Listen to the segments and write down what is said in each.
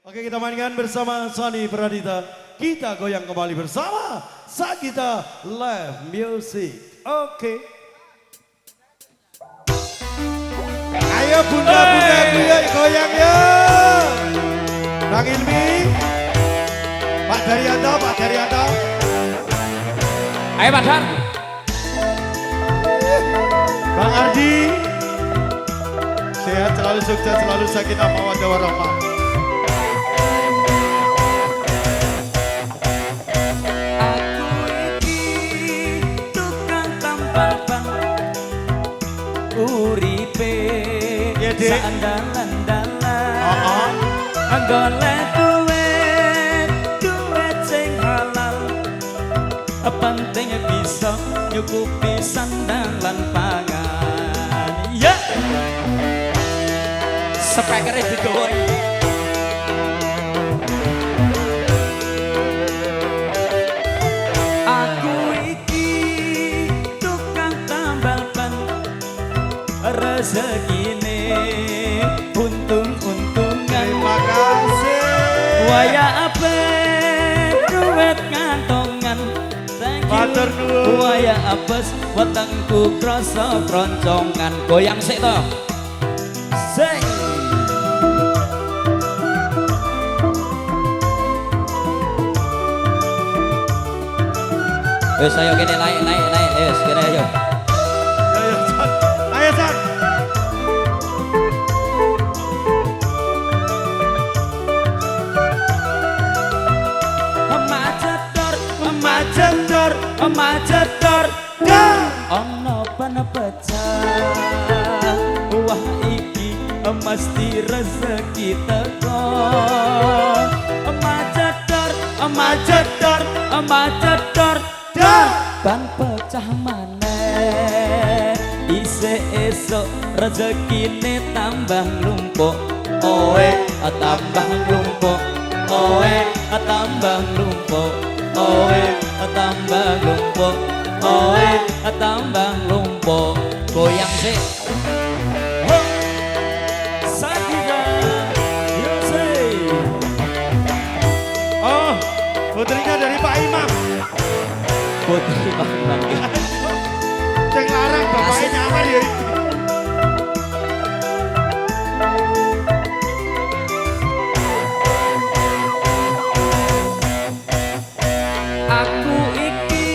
Oke, kita mainkan bersama Sani Pradita. Kita goyang kembali bersama Sagita Live Music. Oke. Ayo bunda-bunda goyang ya. Bang Ilmi, Pak Daryanto. Ayo Pak Dar. Bang Ardi. Sehat selalu, sukses selalu, sakinah mawaddah warahmah. Uripe sandalan-dalan golek duit sing halal penting bisa nyukupi sandalan pangan ya speaker digoreng aku iki tukang tambal ban rezekine untung-untungan Makasih. waya ape duit kantongan Matur nuwun. waya apes wetengku krasa kroncongan goyang sik to sik wis ayo kene naik wis kene ayo Ayo San. Macedor ono pecah wah iki mesti rezeki teko macedor ban pecah maneh isih esuk rezekine tambah lumpuk oe tambah lumpuk oe tambah lumpuk oe tambah lumpuk oe tambah lumpuk goyang sih Sagita Music. Oh, putrinya dari Pak Imam. Putri Pak Imam Cek larang bapaknya nyamar ya. aku iki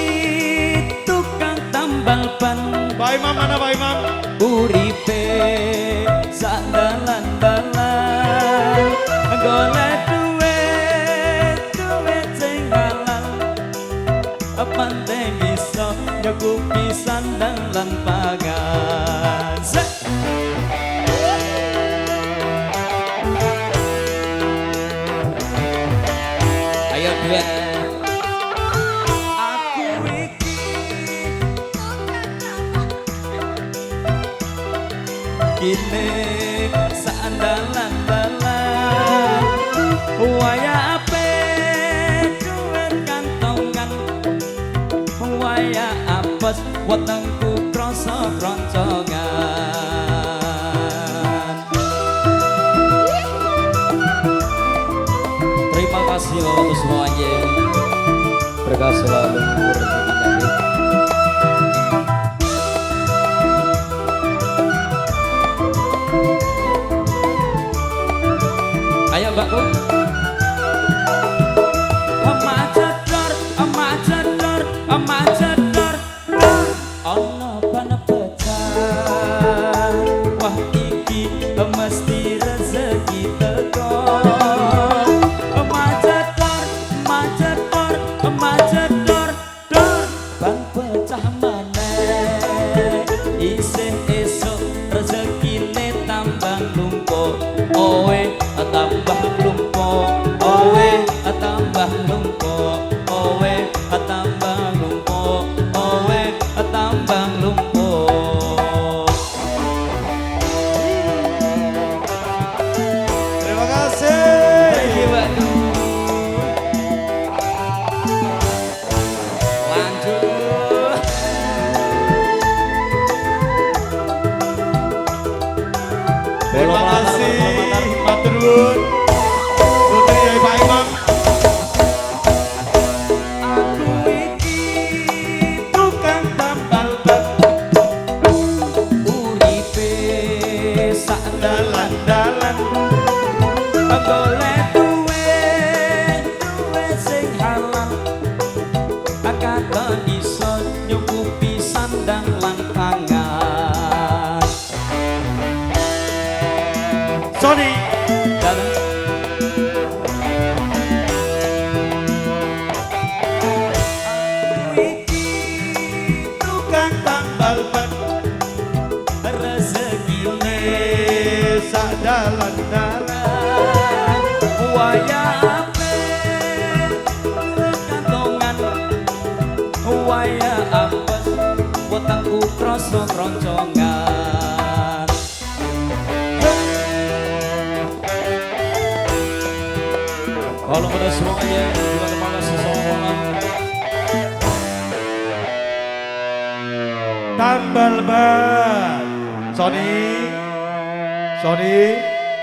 tukang tambal ban Pak Imam mana Pak Imam? uripe sandalan-dalan golek duit sing halal penting bisa nyukupi sandalan pangan ayo duet aku iki kini sandalan-dalan waya ape duit kantongan waya apes wetengku krasa kroncongan terima kasih untuk semuanya berkah selalu rezeki. Ayo mbakku macedor ono ban pecah wah iki mesti rezeki teko macedor ban pecah maneh isih esuk rezekine tambah lumpuk oe tambah lumpuk oe tambah lumpuk oe tambah lumpuk oe tambah lumpuk Terima kasih. lanjut Terima kasih. Matur nuwun. Kalau pada semuanya juga terima kasih semua. Tambal ban. Sony.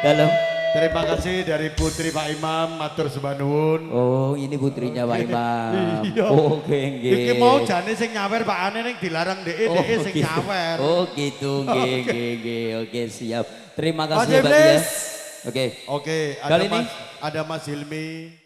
Dalam. Terima kasih dari putri Pak Imam, matur sembah nuwun. Oh, ini putrinya Pak Imam. Iya. Oke, nggih. Iki mau jane sing nyawer Pak Ane ning dilarang dhek sing gitu. nyawer. Oh, gitu. Nggih. Oke, siap. Terima kasih Mas ya, Pak ya. Iblis. Oke. Oke, Kali ini ada Mas Hilmi.